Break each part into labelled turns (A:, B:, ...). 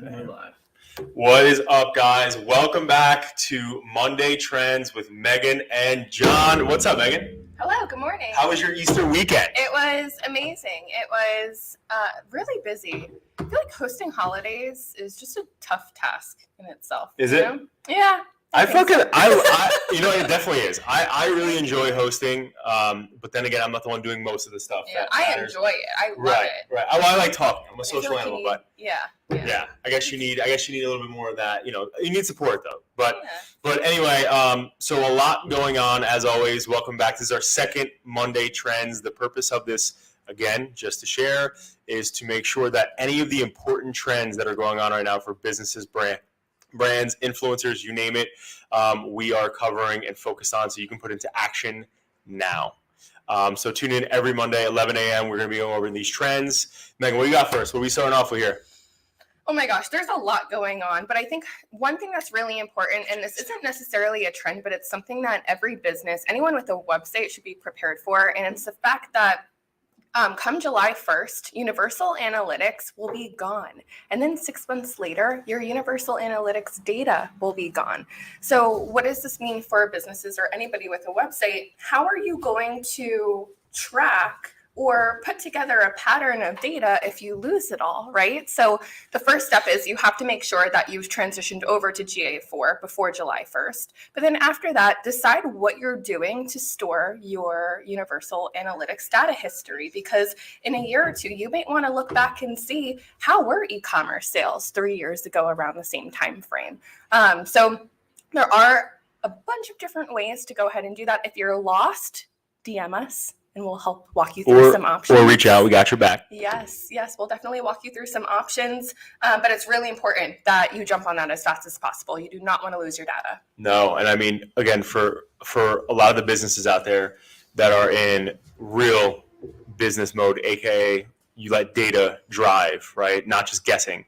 A: Live.
B: What is up, guys? Welcome back to Monday Trends with Megan and John. What's up, Megan?
C: Hello, good morning.
B: How was your Easter weekend?
C: It was amazing. It was really busy. I feel like hosting holidays is just a tough task in itself.
B: Is it?
C: Yeah.
B: I you know, it definitely is. I really enjoy hosting, but then again, I'm not the one doing most of the stuff.
C: Yeah, I enjoy it. I love it.
B: Right. I like talking. I'm a social animal, but
C: yeah.
B: I guess you need a little bit more of that. You know, you need support though. But anyway, so a lot going on as always. Welcome back. This is our second Monday Trends. The purpose of this, again, just to share, is to make sure that any of the important trends that are going on right now for businesses, brands, influencers, you name it, we are covering and focused on so you can put into action now. So tune in every Monday, 11 a.m. We're going to be going over these trends. Megan, what do you got first? What are we starting off with here?
C: Oh my gosh, there's a lot going on, but I think one thing that's really important, and this isn't necessarily a trend, but it's something that every business, anyone with a website should be prepared for, and it's the fact that come July 1st, Universal Analytics will be gone. And then 6 months later, your Universal Analytics data will be gone. So what does this mean for businesses or anybody with a website? How are you going to track or put together a pattern of data if you lose it all, right? So the first step is you have to make sure that you've transitioned over to GA4 before July 1st. But then after that, decide what you're doing to store your Universal Analytics data history, because in a year or two, you might want to look back and see how were e-commerce sales 3 years ago around the same time frame. So there are a bunch of different ways to go ahead and do that. If you're lost, DM us. And we'll help walk you through some options.
B: Or reach out. We got your back.
C: Yes. We'll definitely walk you through some options. But it's really important that you jump on that as fast as possible. You do not want to lose your data.
B: No. And I mean, again, for a lot of the businesses out there that are in real business mode, AKA you let data drive, right? Not just guessing.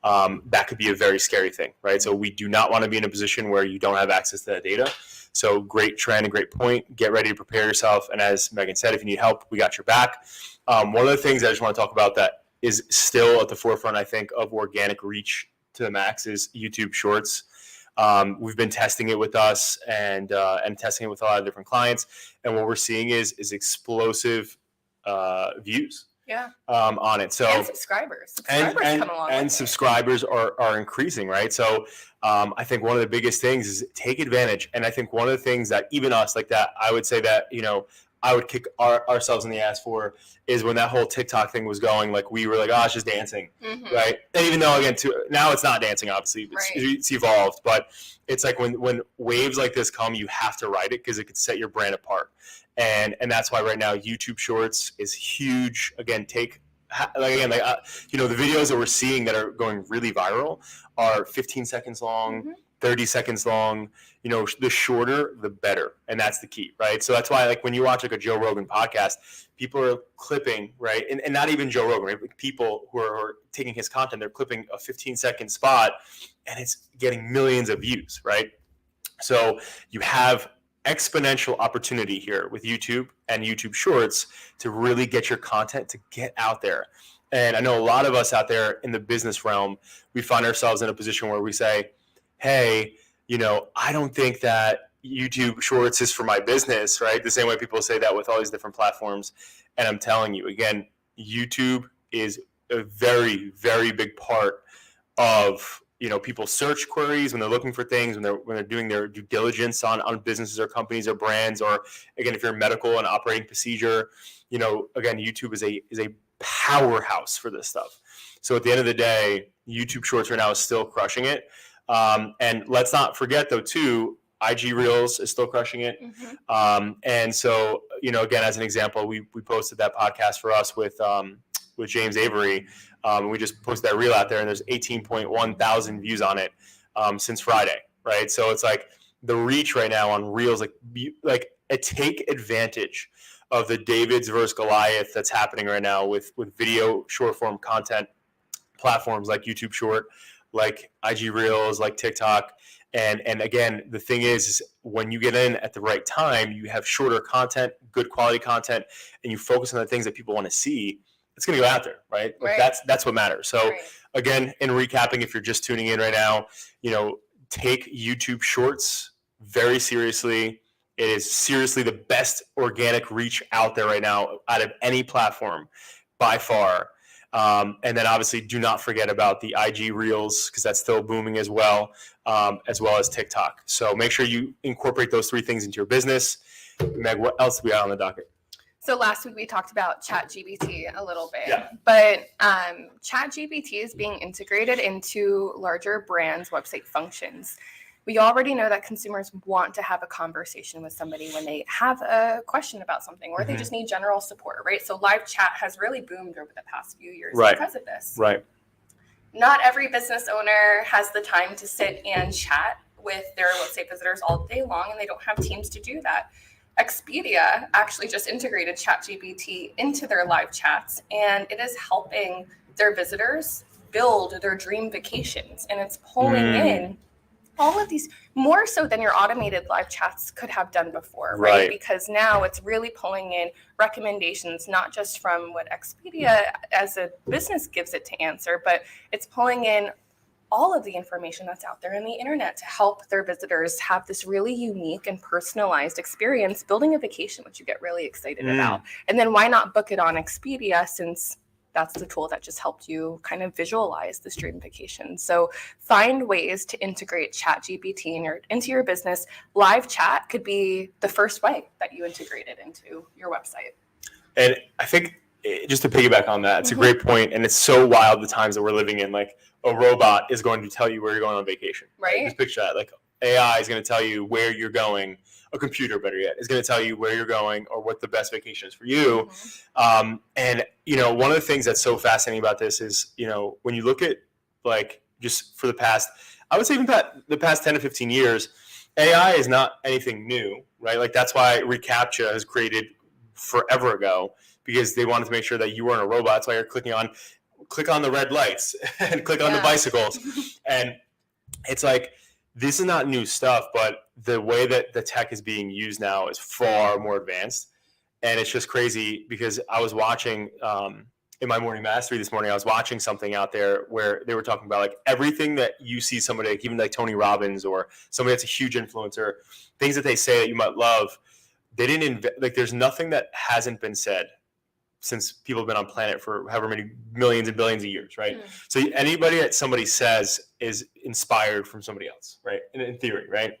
B: That could be a very scary thing, right? So we do not want to be in a position where you don't have access to that data. So great trend and great point. Get ready to prepare yourself. And as Megan said, if you need help, we got your back. One of the things I just want to talk about that is still at the forefront, I think, of organic reach to the max is YouTube Shorts. We've been testing it with us and testing it with a lot of different clients. And what we're seeing is explosive views.
C: Yeah.
B: On it. So
C: and subscribers come along.
B: And subscribers are increasing, right? So I think one of the biggest things is take advantage. And I think one of the things that even us like that, I would say that, you know, I would kick ourselves in the ass for is when that whole TikTok thing was going, like we were like, oh, it's just dancing, right? And even though, again, now it's not dancing, obviously, it's evolved, but it's like when waves like this come, you have to ride it because it could set your brand apart. And that's why right now YouTube Shorts is huge. Again, you know, the videos that we're seeing that are going really viral are 15 seconds long, 30 seconds long. You know, the shorter, the better. And that's the key, right? So that's why, like, when you watch like a Joe Rogan podcast, people are clipping, right? And not even Joe Rogan, right? Like, people who are taking his content, they're clipping a 15-second spot and it's getting millions of views, right? So you have exponential opportunity here with YouTube and YouTube Shorts to really get your content to get out there. And I know a lot of us out there in the business realm, we find ourselves in a position where we say, hey, you know, I don't think that YouTube Shorts is for my business, right? The same way people say that with all these different platforms. And I'm telling you, again, YouTube is a very, very big part of, you know, people's search queries when they're looking for things, when they're doing their due diligence on businesses or companies or brands, or again, if you're medical and operating procedure, you know, again, YouTube is a powerhouse for this stuff. So at the end of the day, YouTube Shorts right now is still crushing it. And let's not forget though, too, IG Reels is still crushing it. And so, you know, again, as an example, we posted that podcast for us with James Avery. We just posted that reel out there, and there's 18.1 thousand views on it since Friday, right? So it's like the reach right now on Reels, take advantage of the Davids versus Goliath that's happening right now with video short form content platforms like YouTube Short, like IG Reels, like TikTok. And again, the thing is when you get in at the right time, you have shorter content, good quality content, and you focus on the things that people want to see. it's going to go out there, right? Like that's what matters. So again, in recapping, if you're just tuning in right now, take YouTube Shorts very seriously. It is seriously the best organic reach out there right now out of any platform by far. And then obviously do not forget about the IG Reels, because that's still booming as well as TikTok. So make sure you incorporate those 3 things into your business. Meg, what else do we have on the docket?
C: So last week we talked about ChatGPT a little bit,
B: yeah.
C: But ChatGPT is being integrated into larger brands' website functions. We already know that consumers want to have a conversation with somebody when they have a question about something, or they just need general support, right? So live chat has really boomed over the past few years because of this.
B: Right.
C: Not every business owner has the time to sit and chat with their website visitors all day long, and they don't have teams to do that. Expedia actually just integrated ChatGPT into their live chats, and it is helping their visitors build their dream vacations. And it's pulling in all of these more so than your automated live chats could have done before, right? Because now it's really pulling in recommendations, not just from what Expedia as a business gives it to answer, but it's pulling in all of the information that's out there in the internet to help their visitors have this really unique and personalized experience building a vacation, which you get really excited about. And then why not book it on Expedia, since that's the tool that just helped you kind of visualize this dream vacation. So find ways to integrate ChatGPT into your business. Live chat could be the first way that you integrate it into your website.
B: And I think, just to piggyback on that, it's a great point, and it's so wild the times that we're living in. Like, a robot is going to tell you where you're going on vacation.
C: Right.
B: Just picture that. Like, AI is going to tell you where you're going. A computer, better yet, is going to tell you where you're going or what the best vacation is for you. And one of the things that's so fascinating about this is, when you look at, like, just for the past, I would say even the past 10 to 15 years, AI is not anything new, right? Like, that's why reCAPTCHA has created forever ago, because they wanted to make sure that you weren't a robot. That's why you're click on the red lights and click on the bicycles. And it's like, this is not new stuff, but the way that the tech is being used now is far more advanced. And it's just crazy, because I was watching in my morning mastery this morning, I was watching something out there where they were talking about, like, everything that you see somebody, like, even like Tony Robbins or somebody that's a huge influencer, things that they say that you might love, they didn't like, there's nothing that hasn't been said since people have been on planet for however many millions and billions of years, right? So anybody that somebody says is inspired from somebody else, right? In theory, right?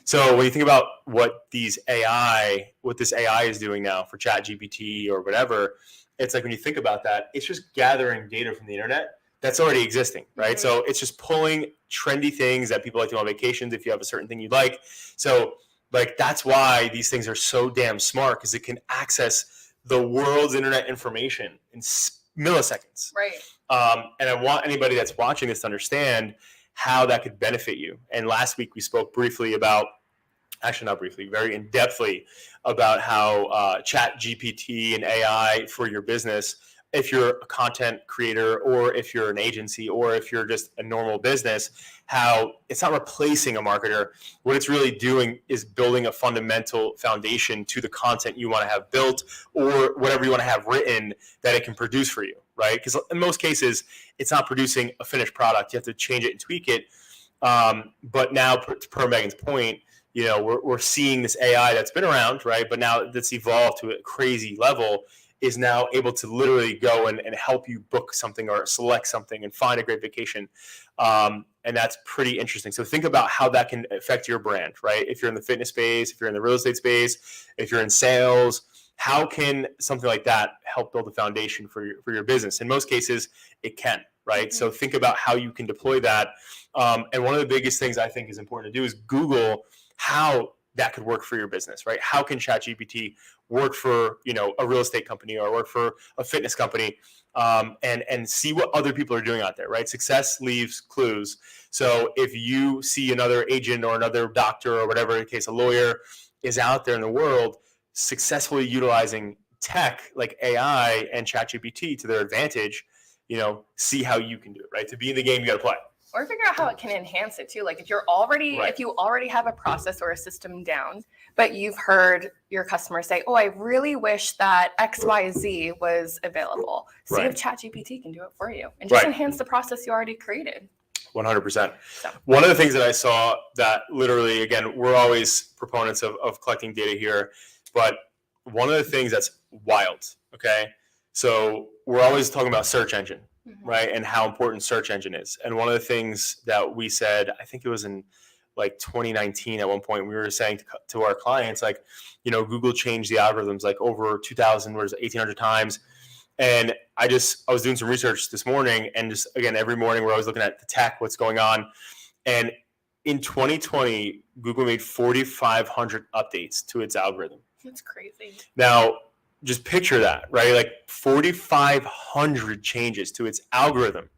B: So when you think about what this AI is doing now for ChatGPT or whatever, it's like, when you think about that, it's just gathering data from the internet that's already existing, right? So it's just pulling trendy things that people like to do on vacations if you have a certain thing you like. So, like, that's why these things are so damn smart, because it can access the world's internet information in milliseconds.
C: Right.
B: And I want anybody that's watching this to understand how that could benefit you. And last week we spoke briefly about, actually not briefly, very in-depthly about how ChatGPT and AI for your business, if you're a content creator or if you're an agency or if you're just a normal business, how it's not replacing a marketer. What it's really doing is building a fundamental foundation to the content you want to have built or whatever you want to have written that it can produce for you, right? Because in most cases, it's not producing a finished product. You have to change it and tweak it. But now, per Megan's point, we're seeing this AI that's been around, right? But now that's evolved to a crazy level, is now able to literally go and help you book something or select something and find a great vacation. And that's pretty interesting. So think about how that can affect your brand, right? If you're in the fitness space, if you're in the real estate space, if you're in sales, how can something like that help build a foundation for your business? In most cases, it can, right? So think about how you can deploy that. And one of the biggest things I think is important to do is Google how that could work for your business, right? How can ChatGPT work for, a real estate company or work for a fitness company, and see what other people are doing out there, right? Success leaves clues. So if you see another agent or another doctor or whatever the case, a lawyer is out there in the world successfully utilizing tech like AI and ChatGPT to their advantage, see how you can do it, right? To be in the game, you got to play.
C: Or figure out how it can enhance it too. Like if you already have a process or a system down, but you've heard your customer say, "Oh, I really wish that XYZ was available." See if ChatGPT can do it for you and just enhance the process you already created.
B: 100%. One of the things that I saw that literally, again, we're always proponents of collecting data here, but one of the things that's wild, okay? So we're always talking about search engine, right? And how important search engine is. And one of the things that we said, I think it was in like 2019 at one point, we were saying to our clients, like, you know, Google changed the algorithms like over 2,000, 1,800 times. And I was doing some research this morning, and just, again, every morning we're always looking at the tech, what's going on. And in 2020, Google made 4,500 updates to its algorithm.
C: That's crazy.
B: Now, just picture that, right? Like 4,500 changes to its algorithm.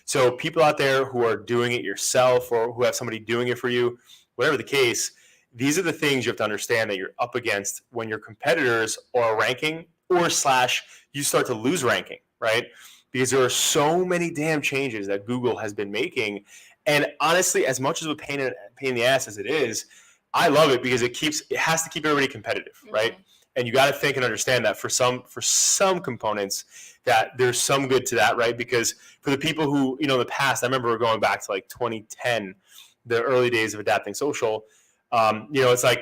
B: So people out there who are doing it yourself or who have somebody doing it for you, whatever the case, these are the things you have to understand that you're up against when your competitors are ranking or / you start to lose ranking, right? Because there are so many damn changes that Google has been making. And honestly, as much as a pain in the ass as it is, I love it because it has to keep everybody competitive, right? And you got to think and understand that for some components that there's some good to that, right? Because for the people who, you know, in the past, I remember we're going back to like 2010, the early days of adapting social. You know, it's like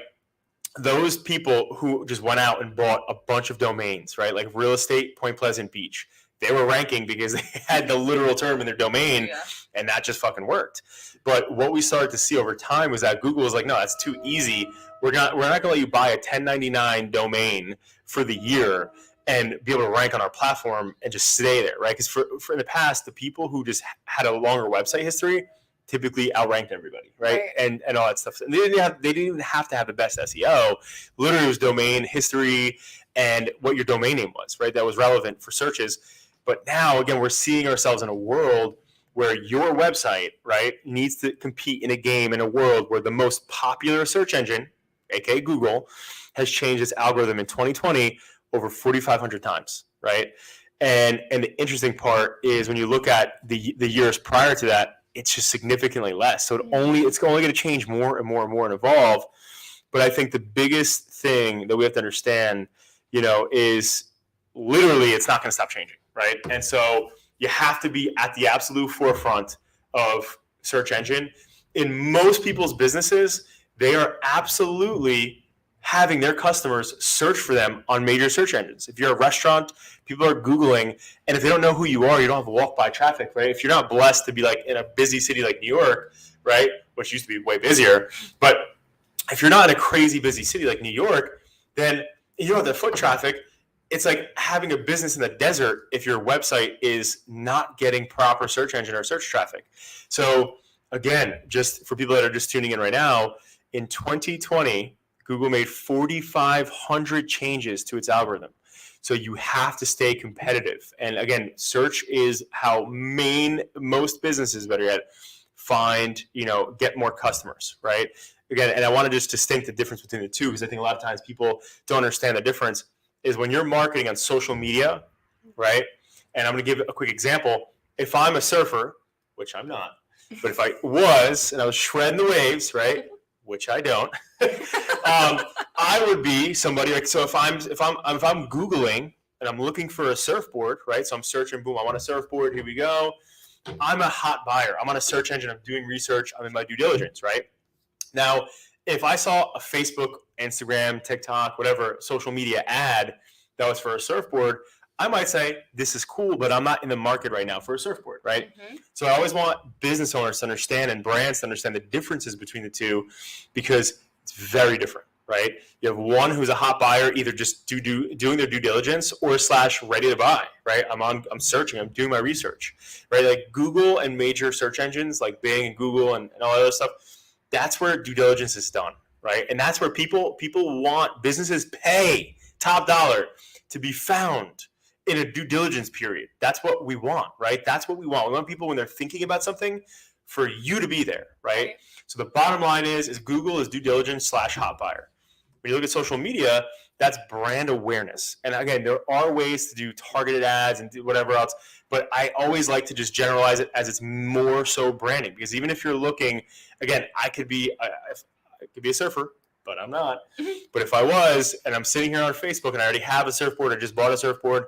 B: those people who just went out and bought a bunch of domains, right? Like real estate, Point Pleasant Beach. They were ranking because they had the literal term in their domain, and that just fucking worked. But what we started to see over time was that Google was like, no, that's too easy. We're not going to let you buy a 1099 domain for the year and be able to rank on our platform and just stay there, right? Because for in the past, the people who just had a longer website history typically outranked everybody, right? And all that stuff. And they didn't even have to have the best SEO. Literally, it was domain history and what your domain name was, right? That was relevant for searches. But now, again, we're seeing ourselves in a world where your website, right, needs to compete in a game, in a world where the most popular search engine, aka Google, has changed its algorithm in 2020 over 4,500 times, right? And the interesting part is when you look at the years prior to that, it's just significantly less. So it's only going to change more and more and more and evolve. But I think the biggest thing that we have to understand, you know, is literally it's not going to stop changing, right? And so you have to be at the absolute forefront of search engine. In most people's businesses, they are absolutely having their customers search for them on major search engines. If you're a restaurant, people are Googling, and if they don't know who you are, you don't have walk-by traffic, right? If you're not blessed to be like in a busy city like New York, right, which used to be way busier, but if you're not in a crazy busy city like New York, then you don't have the foot traffic. It's like having a business in the desert if your website is not getting proper search engine or search traffic. So again, just for people that are just tuning in right now, in 2020, Google made 4,500 changes to its algorithm. So you have to stay competitive. And again, search is how most businesses, better yet, find, you know, get more customers, right? Again, and I want to just distinct the difference between the two, because I think a lot of times people don't understand the difference, is when you're marketing on social media, right? And I'm going to give a quick example. If I'm a surfer, which I'm not, but if I was, and I was shredding the waves, right? Which I don't, I would be somebody like, so if I'm Googling and I'm looking for a surfboard, right? So I'm searching, boom, I want a surfboard, here we go. I'm a hot buyer. I'm on a search engine, I'm doing research, I'm in my due diligence, right? Now, if I saw a Facebook, Instagram, TikTok, whatever social media ad that was for a surfboard, I might say, this is cool, but I'm not in the market right now for a surfboard, right? So I always want business owners to understand and brands to understand the differences between the two, because it's very different, right? You have one who's a hot buyer, either just doing their due diligence or / ready to buy, right? I'm searching, I'm doing my research, right? Like Google and major search engines like Bing and Google and all that other stuff, that's where due diligence is done, right? And that's where people want, businesses pay top dollar to be found in a due diligence period. That's what we want, right? That's what we want. We want people, when they're thinking about something, for you to be there, right? So the bottom line is Google is due diligence / hot buyer. When you look at social media, that's brand awareness. And again, there are ways to do targeted ads and do whatever else, but I always like to just generalize it as it's more so branding, because even if you're looking, again, I could be a surfer, but I'm not. But if I was, and I'm sitting here on Facebook and I already have a surfboard, I just bought a surfboard,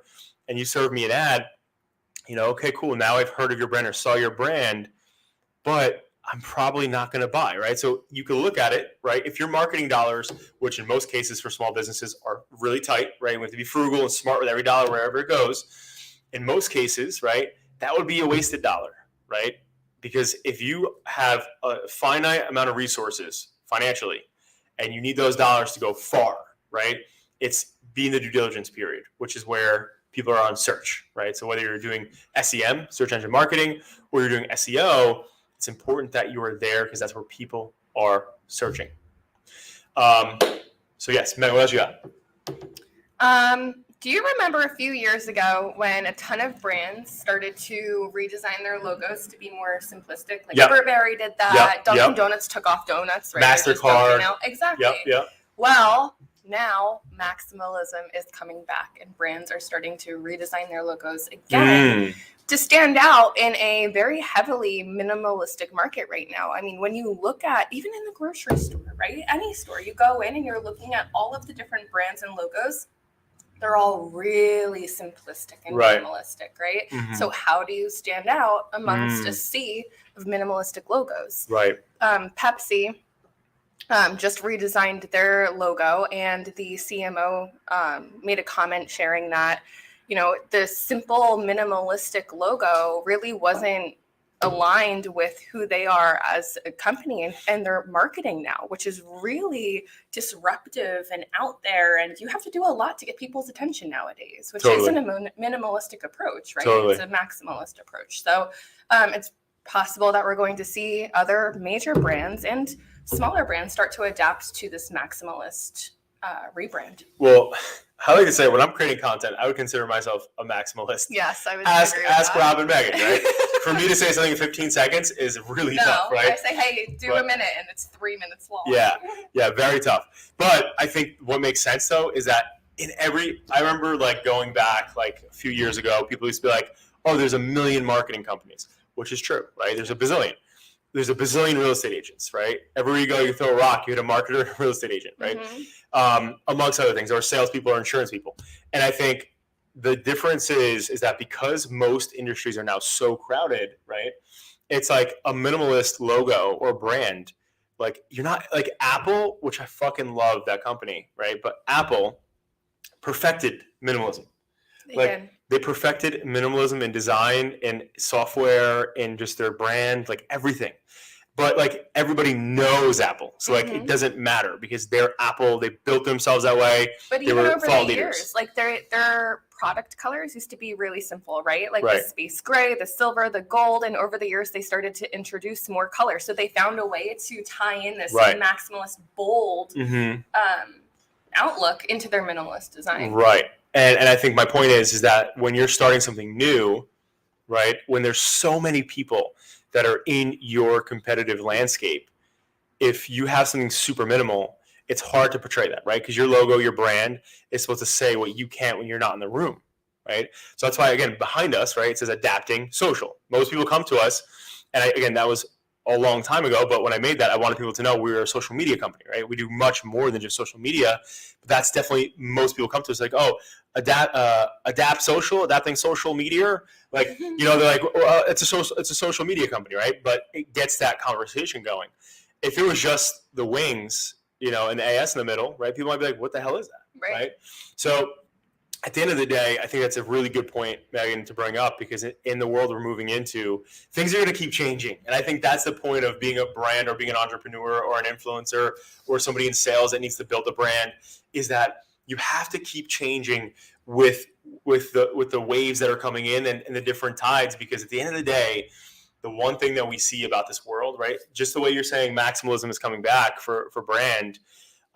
B: and you serve me an ad, okay, cool. Now I've heard of your brand or saw your brand, but I'm probably not going to buy, right? So you can look at it, right? If your marketing dollars, which in most cases for small businesses are really tight, right? We have to be frugal and smart with every dollar wherever it goes. In most cases, right, that would be a wasted dollar, right? Because if you have a finite amount of resources financially and you need those dollars to go far, right? It's being the due diligence period, which is where people are on search, right? So whether you're doing SEM, search engine marketing, or you're doing SEO, it's important that you are there because that's where people are searching. So yes, Meg, what else you got?
C: Do you remember a few years ago when a ton of brands started to redesign their logos to be more simplistic? Like Burberry did that. Dunkin' Donuts took off donuts, right?
B: MasterCard.
C: Exactly.
B: Yep.
C: Well, now maximalism is coming back and brands are starting to redesign their logos again to stand out in a very heavily minimalistic market right now. I mean, when you look at, even in the grocery store, right? Any store, you go in and you're looking at all of the different brands and logos. They're all really simplistic and minimalistic, right? So how do you stand out amongst a sea of minimalistic logos?
B: Right.
C: Pepsi just redesigned their logo, and the CMO made a comment sharing that, the simple minimalistic logo really wasn't aligned with who they are as a company and their marketing now, which is really disruptive and out there. And you have to do a lot to get people's attention nowadays, which isn't a minimalistic approach, right? It's a maximalist approach. So it's possible that we're going to see other major brands and smaller brands start to adapt to this maximalist rebrand.
B: Well, I like to say when I'm creating content, I would consider myself a maximalist.
C: Yes, I would
B: ask Rob and Megan, right? For me to say something in 15 seconds is really tough, right?
C: I say, hey, do a minute, and it's 3 minutes long.
B: Yeah, very tough. But I think what makes sense though is that I remember like going back like a few years ago, people used to be like, oh, there's a million marketing companies, which is true, right? There's a bazillion real estate agents, right? Everywhere you go, you throw a rock, you hit a marketer and a real estate agent, right? Amongst other things, or salespeople or insurance people. And I think the difference is that because most industries are now so crowded, right? It's like a minimalist logo or brand. Like you're not like Apple, which I fucking love that company, right? But Apple perfected minimalism. They perfected minimalism in design, in software, in just their brand, like everything. But like everybody knows Apple, so like it doesn't matter because they're Apple. They built themselves that way.
C: But even over the years, like their product colors used to be really simple, right? Like the space gray, the silver, the gold, and over the years they started to introduce more color. So they found a way to tie in this maximalist, bold outlook into their minimalist design.
B: Right. And I think my point is that when you're starting something new, right, when there's so many people that are in your competitive landscape, if you have something super minimal, it's hard to portray that, right? Because your logo, your brand is supposed to say what you can't when you're not in the room, right? So that's why, again, behind us, right, it says adapting social. Most people come to us, and again, that was a long time ago, but when I made that, I wanted people to know we were a social media company, right? We do much more than just social media, but that's definitely, most people come to us like, oh, adapting social media, like, they're like, well, it's a social media company, right? But it gets that conversation going. If it was just the wings, and the AS in the middle, right? People might be like, what the hell is that, right? So at the end of the day, I think that's a really good point, Megan, to bring up, because in the world we're moving into, things are going to keep changing. And I think that's the point of being a brand or being an entrepreneur or an influencer or somebody in sales that needs to build a brand, is that you have to keep changing with the waves that are coming in and the different tides, because at the end of the day, the one thing that we see about this world, right, just the way you're saying maximalism is coming back for brand,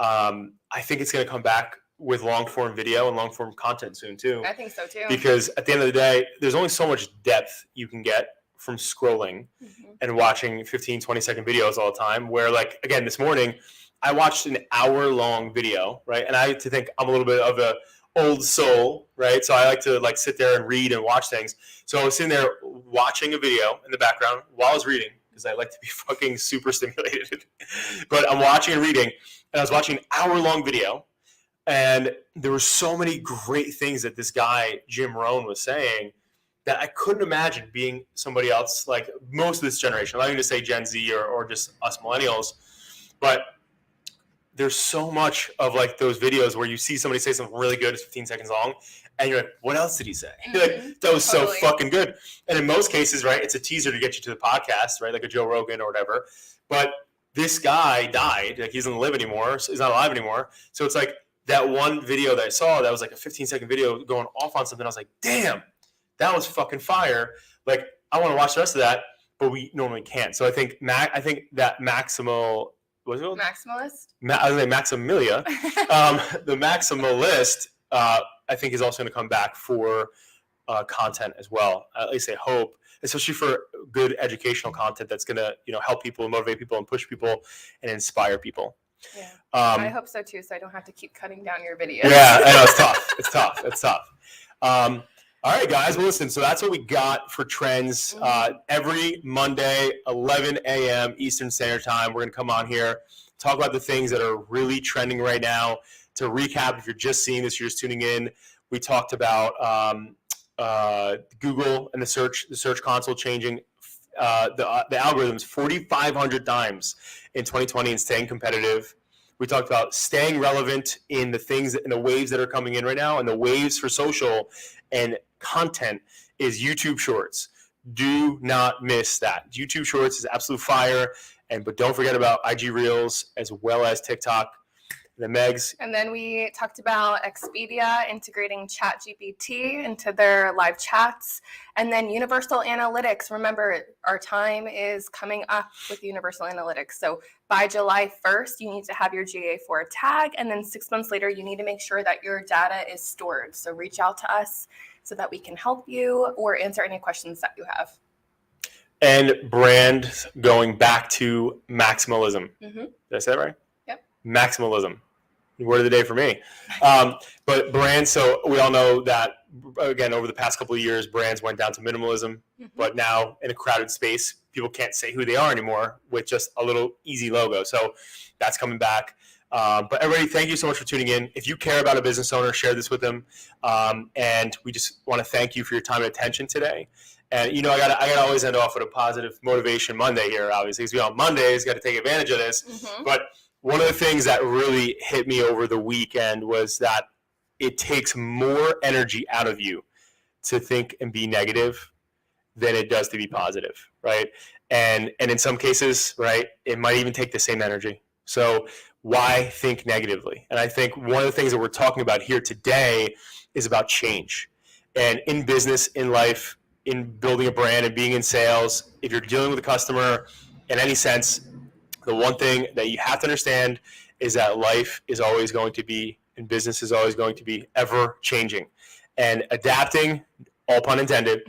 B: I think it's going to come back with long-form video and long-form content soon too.
C: I think so too.
B: Because at the end of the day, there's only so much depth you can get from scrolling and watching 15, 20-second videos all the time, where, like, again, this morning, I watched an hour-long video, right? And I like to think I'm a little bit of a old soul, right? So I like to like sit there and read and watch things. So I was sitting there watching a video in the background while I was reading because I like to be fucking super stimulated. But I'm watching and reading, and I was watching an hour-long video, and there were so many great things that this guy, Jim Rohn, was saying that I couldn't imagine being somebody else, like most of this generation. I'm not even to say Gen Z or just us millennials, but there's so much of like those videos where you see somebody say something really good, it's 15 seconds long, and you're like, what else did he say? Like, that was totally so fucking good. And in most cases, right, it's a teaser to get you to the podcast, right, like a Joe Rogan or whatever. But this guy died, like he doesn't live anymore, so he's not alive anymore. So it's like that one video that I saw that was like a 15-second video going off on something. I was like, damn, that was fucking fire. Like, I want to watch the rest of that, but we normally can't. So I think that Maximal. What's it called?
C: Maximalist?
B: I was like Maximilia. The Maximalist, I think, is also going to come back for content as well. At least I hope, especially for good educational content that's going to help people, motivate people, and push people and inspire people.
C: Yeah, I hope so too. So I don't have to keep cutting down your videos.
B: Yeah, I know it's tough. It's tough. All right, guys. Well, listen. So that's what we got for trends. Every Monday, 11 a.m. Eastern Standard Time, we're going to come on here, talk about the things that are really trending right now. To recap, if you're just seeing this, you're just tuning in. We talked about Google and the search console changing the algorithms 4,500 times in 2020 and staying competitive. We talked about staying relevant in the things, in the waves that are coming in right now, and the waves for social and content is YouTube Shorts. Do not miss that. YouTube Shorts is absolute fire, but don't forget about IG Reels as well as TikTok. The Megs.
C: And then we talked about Expedia integrating ChatGPT into their live chats. And then Universal Analytics. Remember, our time is coming up with Universal Analytics. So by July 1st, you need to have your GA4 tag. And then 6 months later, you need to make sure that your data is stored. So reach out to us so that we can help you or answer any questions that you have.
B: And brand going back to maximalism. Did I say that right?
C: Yep.
B: Maximalism. Word of the day for me. But brands, so we all know that, again, over the past couple of years, brands went down to minimalism. But now in a crowded space, people can't say who they are anymore with just a little easy logo. So that's coming back. But everybody, thank you so much for tuning in. If you care about a business owner, share this with them. And we just want to thank you for your time and attention today. And, I gotta always end off with a positive motivation Monday here, obviously, because on Mondays, got to take advantage of this. But one of the things that really hit me over the weekend was that it takes more energy out of you to think and be negative than it does to be positive, right? And in some cases, right, it might even take the same energy. So why think negatively? And I think one of the things that we're talking about here today is about change. And in business, in life, in building a brand and being in sales, if you're dealing with a customer in any sense, the one thing that you have to understand is that life is always going to be, and business is always going to be ever changing. And adapting, all pun intended,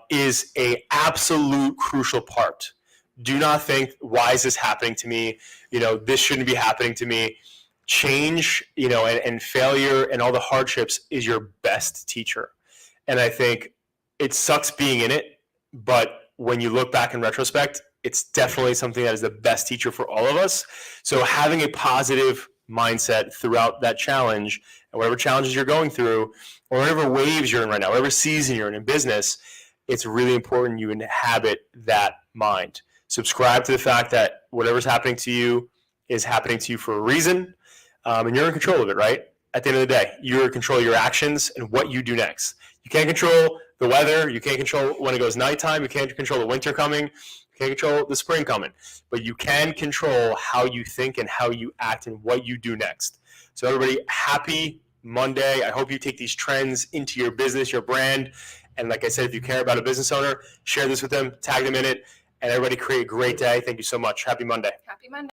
B: is a absolute crucial part. Do not think, why is this happening to me? This shouldn't be happening to me. Change, and failure and all the hardships is your best teacher. And I think it sucks being in it, but when you look back in retrospect, it's definitely something that is the best teacher for all of us. So having a positive mindset throughout that challenge, and whatever challenges you're going through, or whatever waves you're in right now, whatever season you're in business, it's really important you inhabit that mind. Subscribe to the fact that whatever's happening to you is happening to you for a reason, and you're in control of it, right? At the end of the day, you're in control of your actions and what you do next. You can't control the weather. You can't control when it goes nighttime. You can't control the winter coming. You can't control the spring coming. But you can control how you think and how you act and what you do next. So everybody, happy Monday. I hope you take these trends into your business, your brand. And like I said, if you care about a business owner, share this with them, tag them in it, and everybody create a great day. Thank you so much. Happy Monday.
C: Happy Monday.